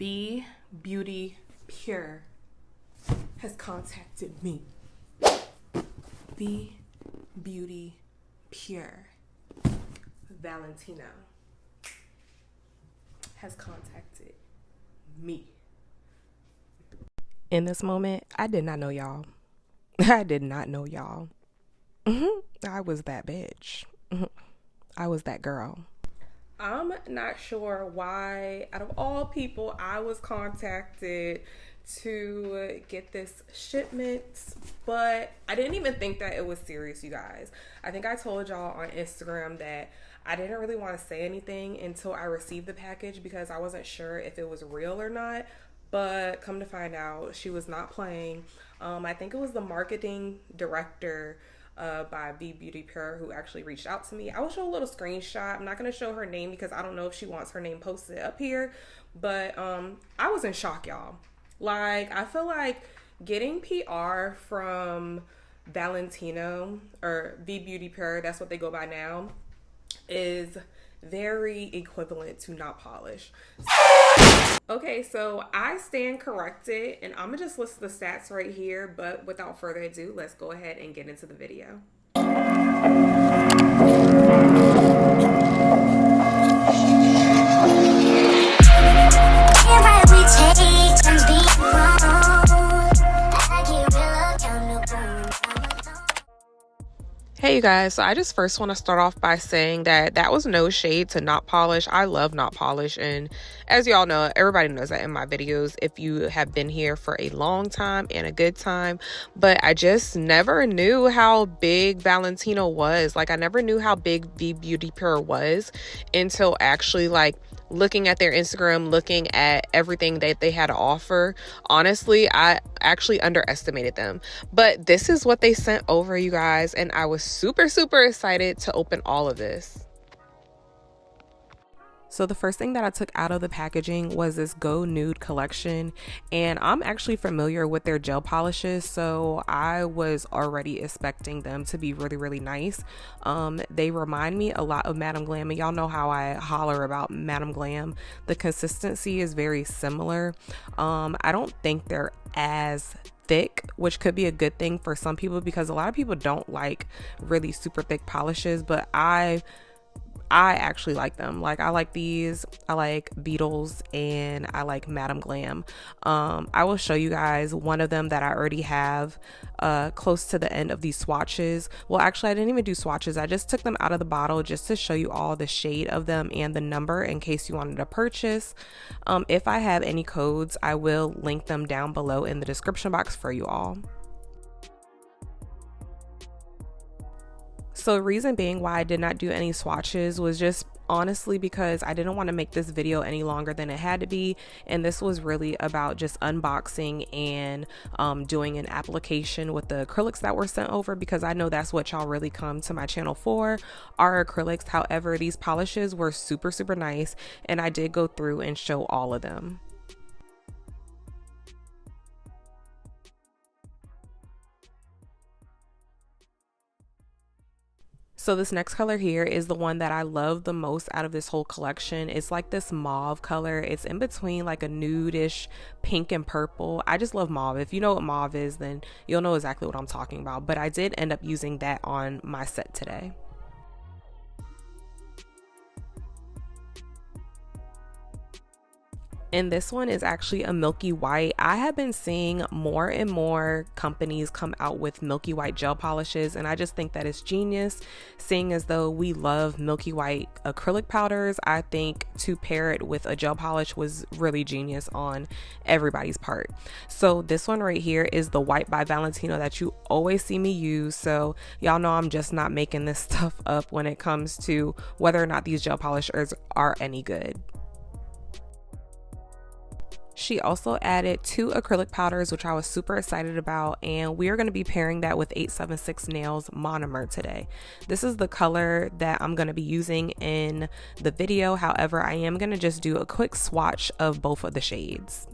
VBeauty Pure has contacted me. VBeauty Pure Valentino has contacted me. In this moment, I did not know y'all. I did not know y'all. I was that bitch. I was that girl. I'm not sure why, out of all people, I was contacted to get this shipment, but I didn't even think that it was serious, you guys. I think I told y'all on Instagram that I didn't really want to say anything until I received the package because I wasn't sure if it was real or not. But come to find out, she was not playing. I think it was the marketing director by VBeauty Pure who actually reached out to me. I will show a little screenshot. I'm not going to show her name because I don't know if she wants her name posted up here. But I was in shock, y'all. Like, I feel like getting PR from Valentino or VBeauty Pure, that's what they go by now, is very equivalent to not polish. Okay, so I stand corrected, and I'm gonna just list the stats right here, but without further ado, let's go ahead and get into the video. Hey you guys, so I just first want to start off by saying that was no shade to not polish. I love not polish, and as y'all know, everybody knows that in my videos if you have been here for a long time and a good time. But I just never knew how big Valentino was. Like, I never knew how big VBeauty Pure was until actually like looking at their Instagram, looking at everything that they had to offer. Honestly, I actually underestimated them, but this is what they sent over, you guys, and I was super excited to open all of this. So the first thing that I took out of the packaging was this Go Nude collection, and I'm actually familiar with their gel polishes, so I was already expecting them to be really nice. They remind me a lot of Madam Glam, and y'all know how I holler about Madam Glam. The consistency is very similar. I don't think they're as thick, which could be a good thing for some people because a lot of people don't like really super thick polishes, but I actually like them. Like, I like these, I like Beetles, and I like Madam Glam. I will show you guys one of them that I already have close to the end of these swatches. Well, actually, I didn't even do swatches. I just took them out of the bottle just to show you all the shade of them and the number in case you wanted to purchase. If I have any codes, I will link them down below in the description box for you all. So the reason being why I did not do any swatches was just honestly because I didn't want to make this video any longer than it had to be, and this was really about just unboxing and doing an application with the acrylics that were sent over, because I know that's what y'all really come to my channel for, are acrylics. However, these polishes were super nice, and I did go through and show all of them. So this next color here is the one that I love the most out of this whole collection. It's like this mauve color. It's in between like a nudish pink and purple. I just love mauve. If you know what mauve is, then you'll know exactly what I'm talking about. But I did end up using that on my set today. And this one is actually a milky white. I have been seeing more and more companies come out with milky white gel polishes, and I just think that it's genius. Seeing as though we love milky white acrylic powders, I think to pair it with a gel polish was really genius on everybody's part. So this one right here is the white by Valentino that you always see me use. So y'all know I'm just not making this stuff up when it comes to whether or not these gel polishers are any good. She also added 2 acrylic powders, which I was super excited about, and we are going to be pairing that with 876 Nails Monomer today. This is the color that I'm going to be using in the video. However, I am going to just do a quick swatch of both of the shades.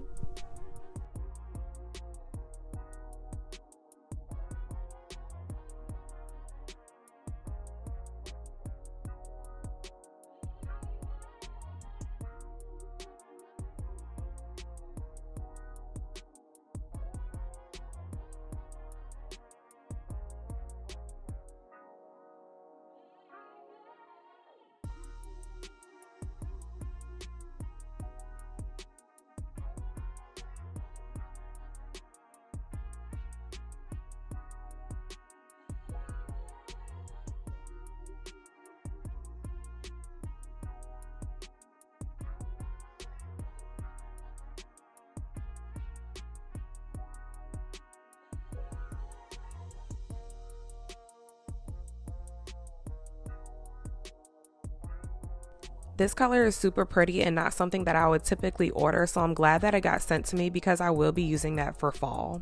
This color is super pretty and not something that I would typically order, so I'm glad that it got sent to me because I will be using that for fall.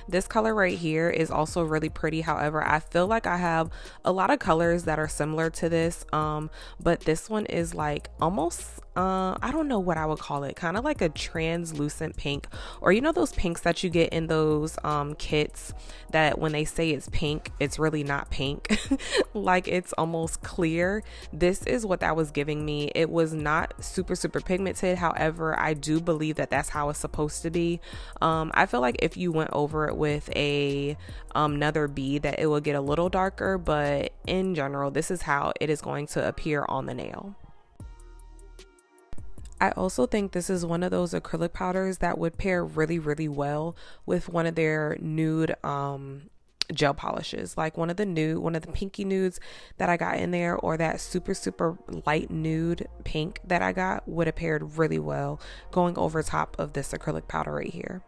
This color right here is also really pretty. However, I feel like I have a lot of colors that are similar to this, but this one is like almost I don't know what I would call it, kind of like a translucent pink, or you know those pinks that you get in those kits that when they say it's pink, it's really not pink. Like it's almost clear. This is what that was giving me. It was not super pigmented. However, I do believe that that's how it's supposed to be. I feel like if you went over it with a another bead that it will get a little darker, but in general, this is how it is going to appear on the nail. I also think this is one of those acrylic powders that would pair really well with one of their nude gel polishes, like one of the pinky nudes that I got in there, or that super light nude pink that I got would have paired really well going over top of this acrylic powder right here.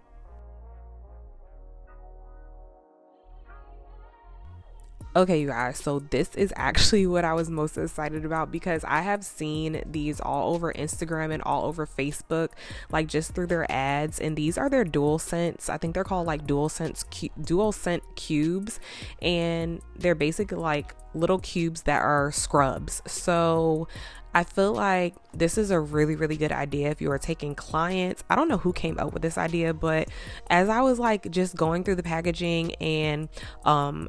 Okay, you guys, so this is actually what I was most excited about because I have seen these all over Instagram and all over Facebook, like just through their ads, and these are their dual scents. I think they're called like dual scent cubes, and they're basically like little cubes that are scrubs. So I feel like this is a really good idea if you are taking clients. I don't know who came up with this idea, but as I was like just going through the packaging and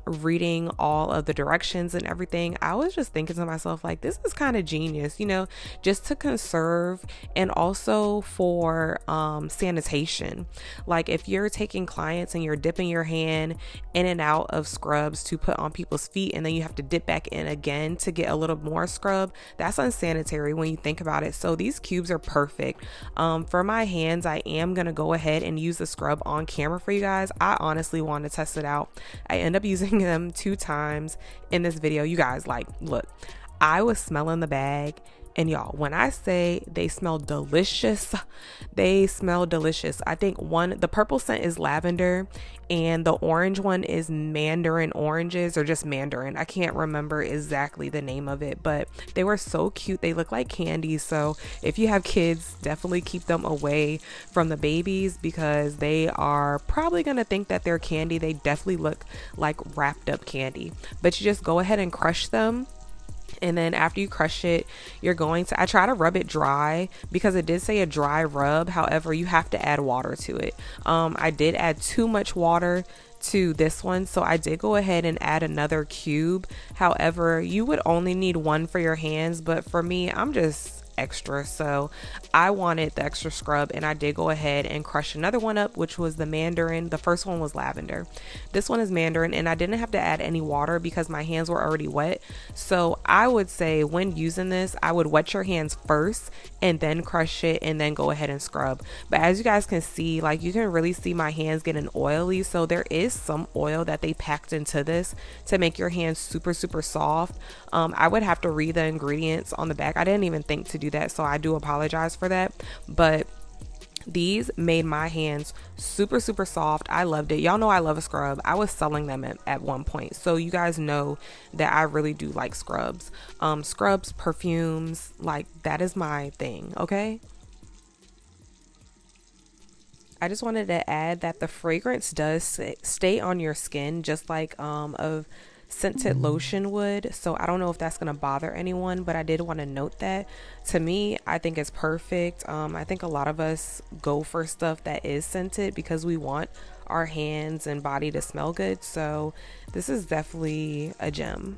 reading all of the directions and everything, I was just thinking to myself, like, this is kind of genius, you know, just to conserve and also for sanitation. Like if you're taking clients and you're dipping your hand in and out of scrubs to put on people's feet, and then you have to dip back in again to get a little more scrub, that's unsanitary when you think about it. So these cubes are perfect. For my hands, I am gonna go ahead and use the scrub on camera for you guys. I honestly want to test it out. I end up using them 2 times in this video. You guys, like, look, I was smelling the bag, and y'all, when I say they smell delicious, they smell delicious. I think the purple scent is lavender, and the orange one is mandarin oranges, or just mandarin. I can't remember exactly the name of it, but they were so cute. They look like candy. So if you have kids, definitely keep them away from the babies because they are probably gonna think that they're candy. They definitely look like wrapped up candy, but you just go ahead and crush them. And then after you crush it, I try to rub it dry because it did say a dry rub. However, you have to add water to it. I did add too much water to this one, so I did go ahead and add another cube. However, you would only need 1 for your hands, but for me, I'm just extra, so I wanted the extra scrub, and I did go ahead and crush another one up, which was the mandarin. The first one was lavender, this one is mandarin, and I didn't have to add any water because my hands were already wet. So I would say when using this, I would wet your hands first and then crush it and then go ahead and scrub. But as you guys can see, like, you can really see my hands getting oily, so there is some oil that they packed into this to make your hands super soft. I would have to read the ingredients on the back. I didn't even think to do that, so I do apologize for that, but these made my hands super soft. I loved it. Y'all know I love a scrub. I was selling them at one point, so you guys know that I really do like scrubs. Scrubs, perfumes, like, that is my thing. Okay, I just wanted to add that the fragrance does stay on your skin just like a scented lotion would, so I don't know if that's gonna bother anyone, but I did want to note that to me, I think it's perfect. I think a lot of us go for stuff that is scented because we want our hands and body to smell good, so this is definitely a gem.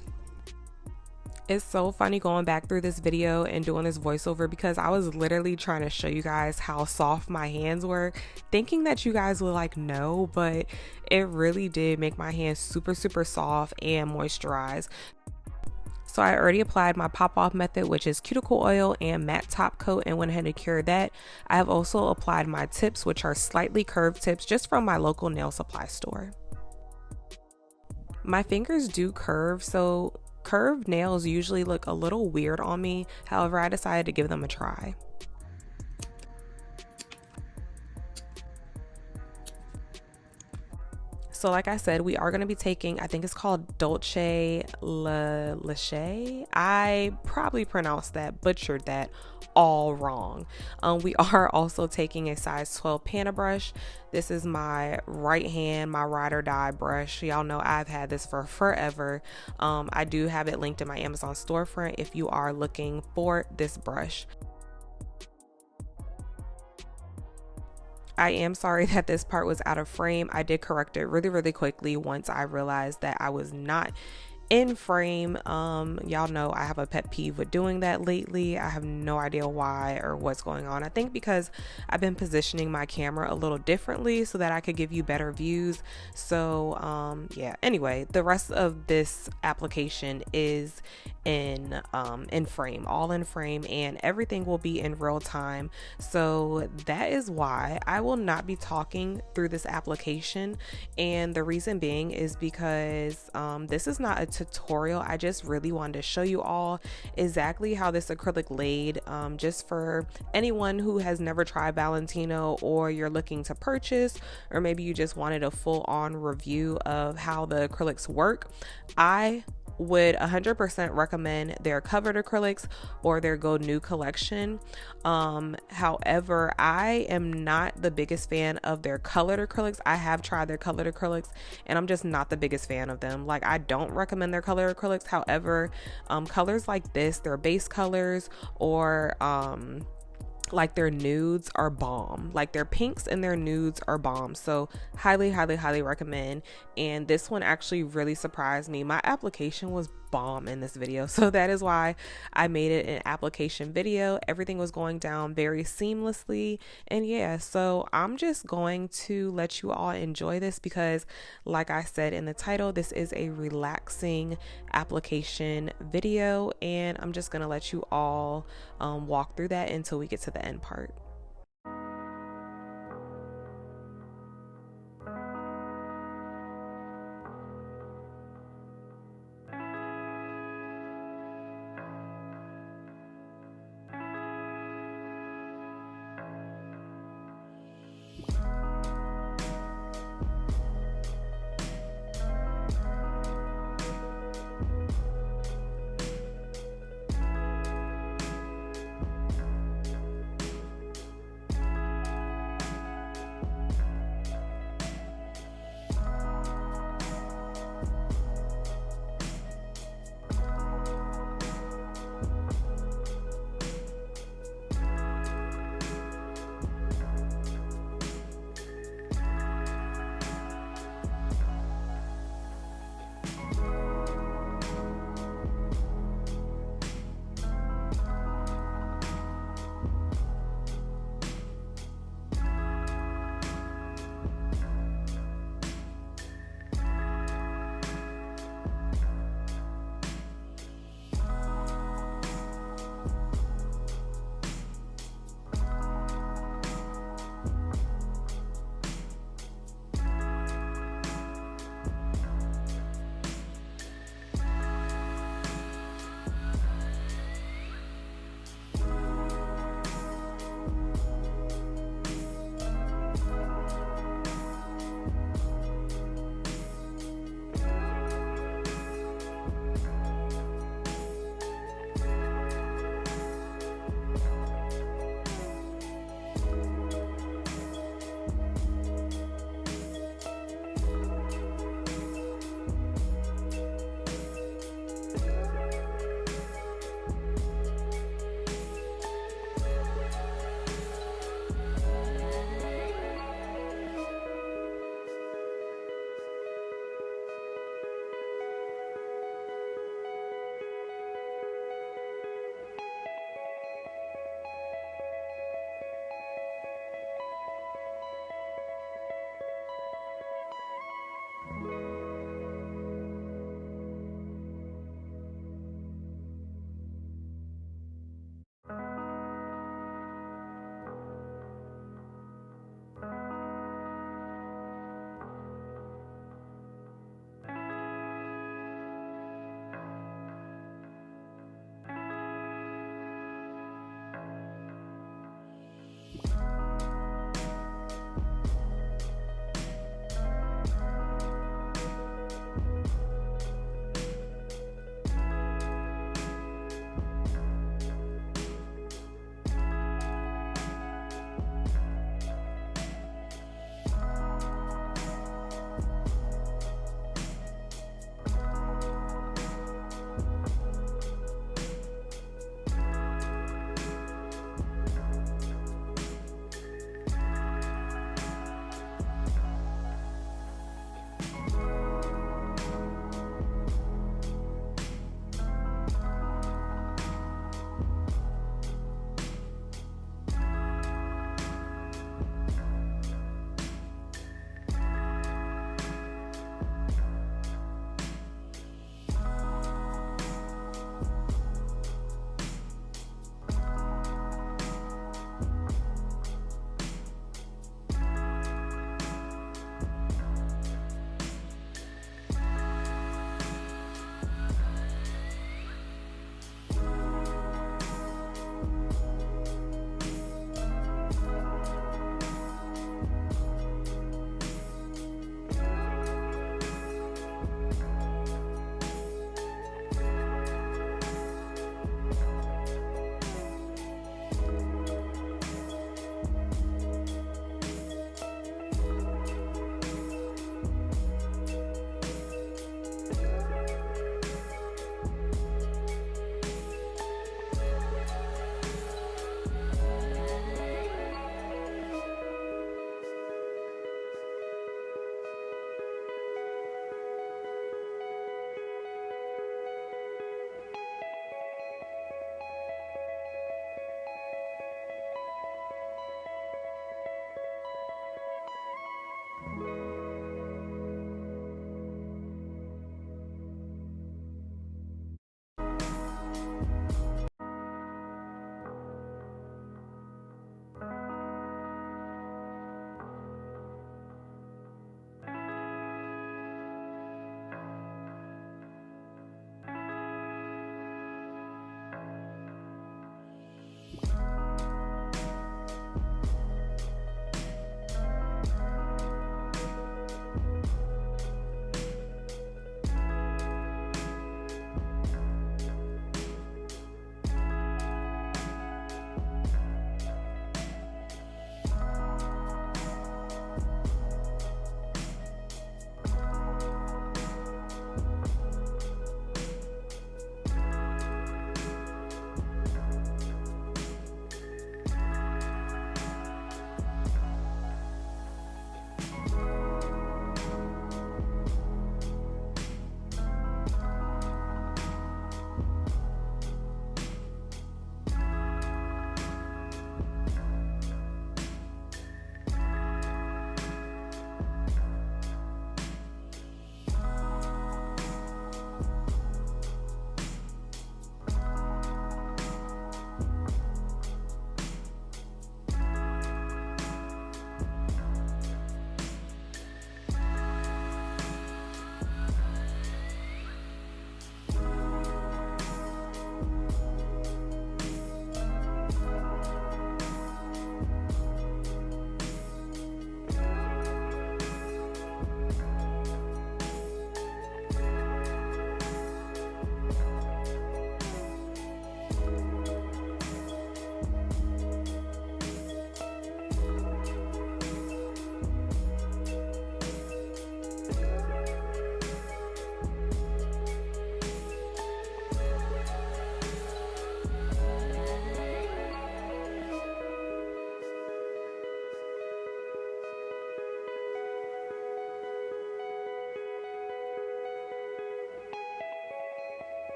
It's so funny going back through this video and doing this voiceover because I was literally trying to show you guys how soft my hands were, thinking that you guys would like no, but it really did make my hands super soft and moisturized. So I already applied my pop off method, which is cuticle oil and matte top coat, and went ahead and cured that. I have also applied my tips, which are slightly curved tips just from my local nail supply store. My fingers do curve, so curved nails usually look a little weird on me. However, I decided to give them a try. So like I said, we are going to be taking, I think it's called Dolce Leche. I probably pronounced that, butchered that all wrong. We are also taking a size 12 panna brush. This is my right hand, my ride or die brush. Y'all know I've had this for forever. I do have it linked in my Amazon storefront if you are looking for this brush. I am sorry that this part was out of frame. I did correct it really quickly once I realized that I was not in frame. Y'all know I have a pet peeve with doing that lately. I have no idea why or what's going on. I think because I've been positioning my camera a little differently so that I could give you better views. So yeah, anyway, the rest of this application is in frame, all in frame, and everything will be in real time. So that is why I will not be talking through this application, and the reason being is because this is not a tutorial. I just really wanted to show you all exactly how this acrylic laid, just for anyone who has never tried Valentino, or you're looking to purchase, or maybe you just wanted a full-on review of how the acrylics work. I would 100% recommend their covered acrylics or their Go New collection. However, I am not the biggest fan of their colored acrylics. I have tried their colored acrylics and I'm just not the biggest fan of them. Like, I don't recommend their colored acrylics. However, colors like this, their base colors, or like their nudes, are bomb. Like their pinks and their nudes are bomb. So highly recommend. And this one actually really surprised me. My application was bomb in this video, so that is why I made it an application video. Everything was going down very seamlessly, and yeah, so I'm just going to let you all enjoy this because, like I said in the title, this is a relaxing application video, and I'm just gonna let you all walk through that until we get to the end part.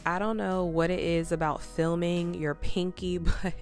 I don't know what it is about filming your pinky, but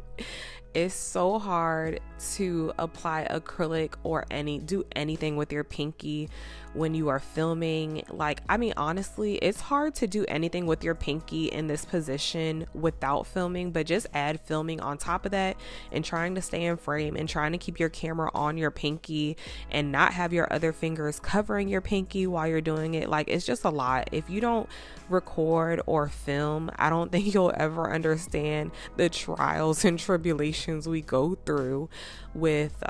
it's so hard to apply acrylic or do anything with your pinky when you are filming. Like, I mean, honestly, it's hard to do anything with your pinky in this position without filming, but just add filming on top of that and trying to stay in frame and trying to keep your camera on your pinky and not have your other fingers covering your pinky while you're doing it. Like, it's just a lot. If you don't record or film, I don't think you'll ever understand the trials and tribulations we go through with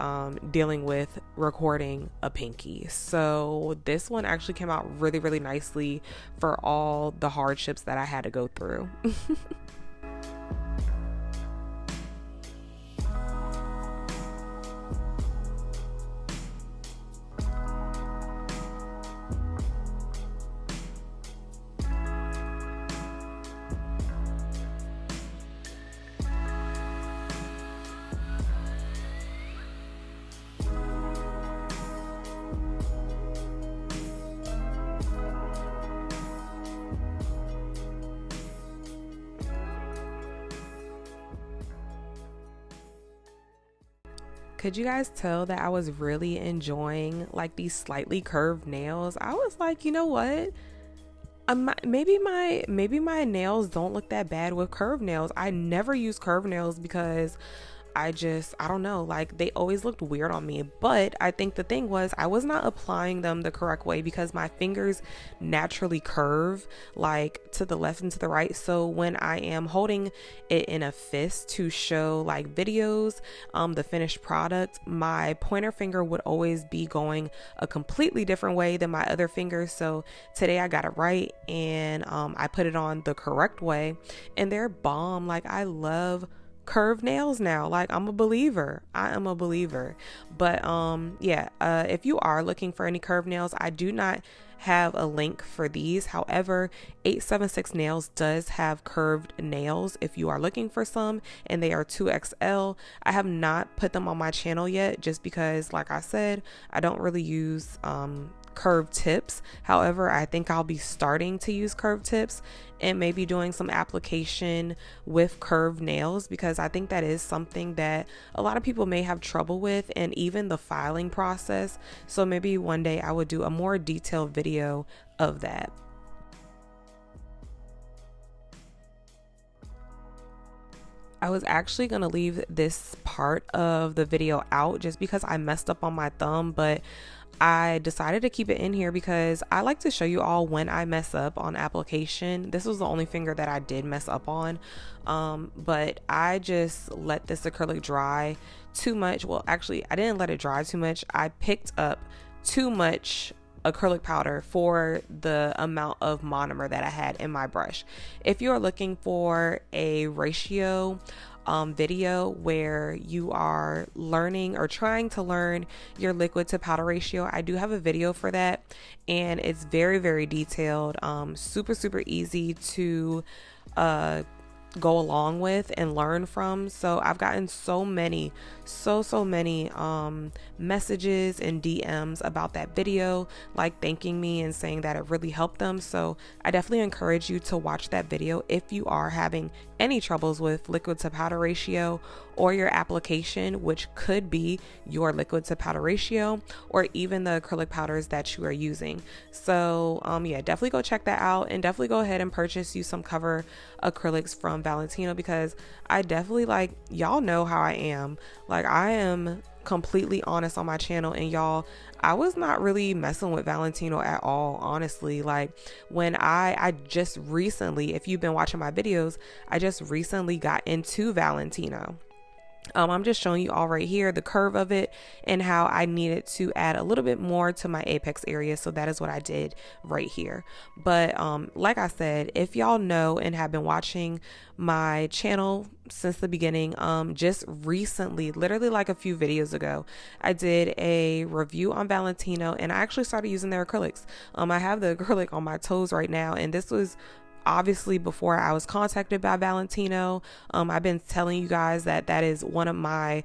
dealing with recording a pinky. So this one actually came out really, really nicely for all the hardships that I had to go through. Could you guys tell that I was really enjoying like these slightly curved nails? I was like, you know what? Maybe my nails don't look that bad with curved nails. I never use curved nails because I don't know, like they always looked weird on me. But I think the thing was I was not applying them the correct way because my fingers naturally curve like to the left and to the right. So when I am holding it in a fist to show like videos, the finished product, my pointer finger would always be going a completely different way than my other fingers. So today I got it right and I put it on the correct way and they're bomb. Like, I love curved nails now. Like, I am a believer. But if you are looking for any curved nails, I do not have a link for these. However, 876 Nails does have curved nails if you are looking for some, and they are 2XL. I have not put them on my channel yet just because, like I said, I don't really use curved tips. However, I think I'll be starting to use curved tips and maybe doing some application with curved nails because I think that is something that a lot of people may have trouble with, and even the filing process. So maybe one day I would do a more detailed video of that. I was actually going to leave this part of the video out just because I messed up on my thumb, but I decided to keep it in here because I like to show you all when I mess up on application. This was the only finger that I did mess up on, but I just let this acrylic dry too much. Well, actually, I didn't let it dry too much. I picked up too much acrylic powder for the amount of monomer that I had in my brush. If you're looking for a ratio video where you are learning or trying to learn your liquid to powder ratio, I do have a video for that, and it's very, very detailed, super easy to go along with and learn from. So I've gotten so many messages and DMs about that video, like thanking me and saying that it really helped them. So I definitely encourage you to watch that video if you are having any troubles with liquid to powder ratio or your application, which could be your liquid to powder ratio or even the acrylic powders that you are using. So yeah, definitely go check that out, and definitely go ahead and purchase you some cover acrylics from Valentino because I definitely, like, y'all know how I am. Like, I am completely honest on my channel, and y'all, I was not really messing with Valentino at all, honestly. Like, when I just recently, if you've been watching my videos, I just recently got into Valentino. I'm just showing you all right here the curve of it and how I needed to add a little bit more to my apex area. So that is what I did right here. But like I said, if y'all know and have been watching my channel since the beginning, just recently, literally like a few videos ago, I did a review on Valentino and I actually started using their acrylics. I have the acrylic on my toes right now, and this was obviously before I was contacted by Valentino. I've been telling you guys that that is one of my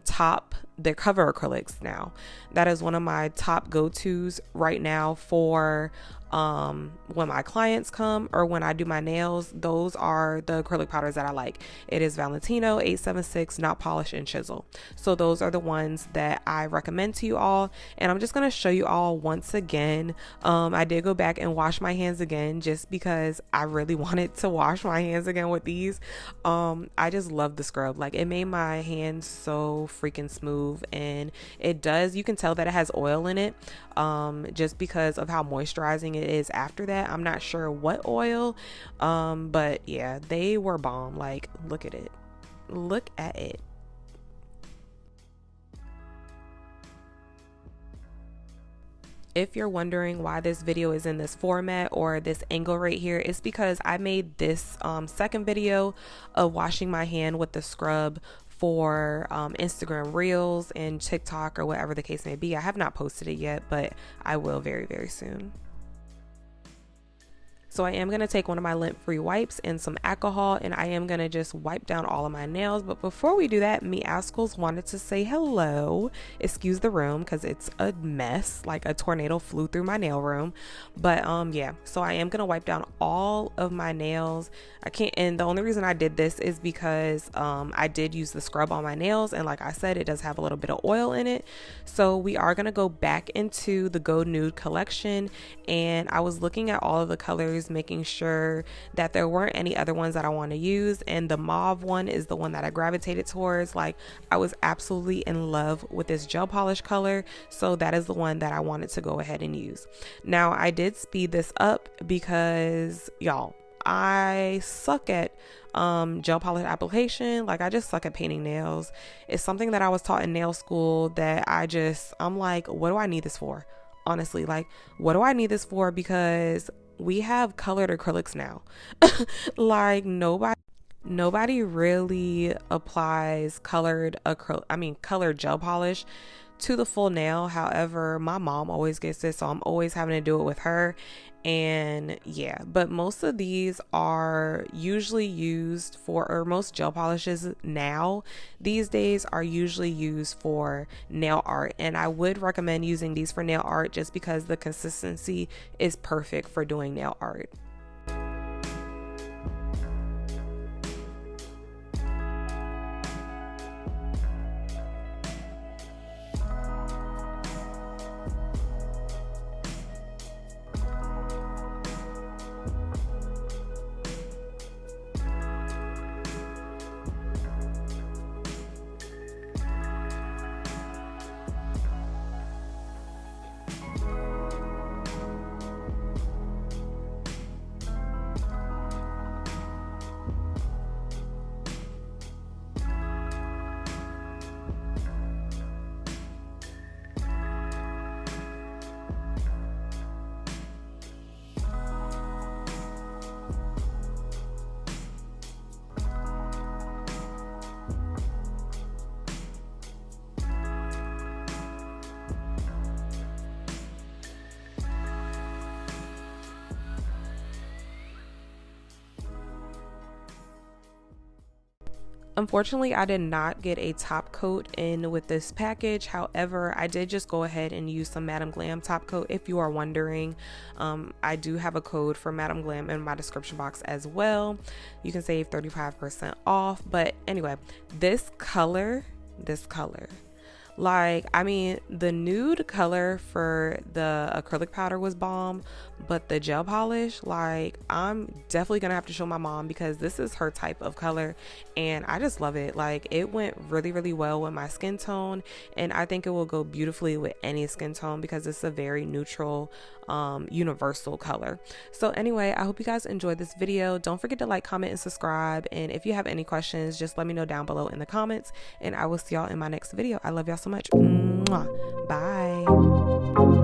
top the cover acrylics now. That is one of my top go-tos right now for when my clients come or when I do my nails. Those are the acrylic powders that I like. It is Valentino 876, not polish and chisel. So those are the ones that I recommend to you all, and I'm just going to show you all once again. I did go back and wash my hands again just because I really wanted to wash my hands again with these. I just love the scrub. Like, it made my hands so freaking smooth, and it does, you can tell that it has oil in it just because of how moisturizing it is after that. I'm not sure what oil, but yeah, they were bomb. Like, look at it, look at it. If you're wondering why this video is in this format or this angle right here, it's because I made this second video of washing my hand with the scrub for Instagram Reels and TikTok or whatever the case may be. I have not posted it yet, but I will very, very soon. So I am going to take one of my lint-free wipes and some alcohol, and I am going to just wipe down all of my nails. But before we do that, me Askels wanted to say hello. Excuse the room because it's a mess, like a tornado flew through my nail room. But yeah, so I am going to wipe down all of my nails. I can't, and the only reason I did this is because I did use the scrub on my nails, and like I said, it does have a little bit of oil in it. So we are going to go back into the Go Nude collection, and I was looking at all of the colors, making sure that there weren't any other ones that I want to use, and the mauve one is the one that I gravitated towards. Like, I was absolutely in love with this gel polish color, so that is the one that I wanted to go ahead and use. Now, I did speed this up because, y'all, I suck at gel polish application. Like, I just suck at painting nails. It's something that I was taught in nail school that I'm like, what do I need this for? Honestly, like, what do I need this for? Because we have colored acrylics now. Like, nobody really applies colored gel polish to the full nail. However, my mom always gets this, so I'm always having to do it with her. And yeah, but most of these are usually used for, or most gel polishes now these days are usually used for nail art, and I would recommend using these for nail art just because the consistency is perfect for doing nail art. Unfortunately, I did not get a top coat in with this package. However, I did just go ahead and use some Madam Glam top coat. If you are wondering, I do have a code for Madam Glam in my description box as well. You can save 35% off. But anyway, this color, like, I mean, the nude color for the acrylic powder was bomb, but the gel polish, like, I'm definitely gonna have to show my mom because this is her type of color, and I just love it. Like, it went really, really well with my skin tone, and I think it will go beautifully with any skin tone because it's a very neutral, universal color. So anyway, I hope you guys enjoyed this video. Don't forget to like, comment, and subscribe, and if you have any questions, just let me know down below in the comments, and I will see y'all in my next video. I love y'all so much. Mwah. Bye.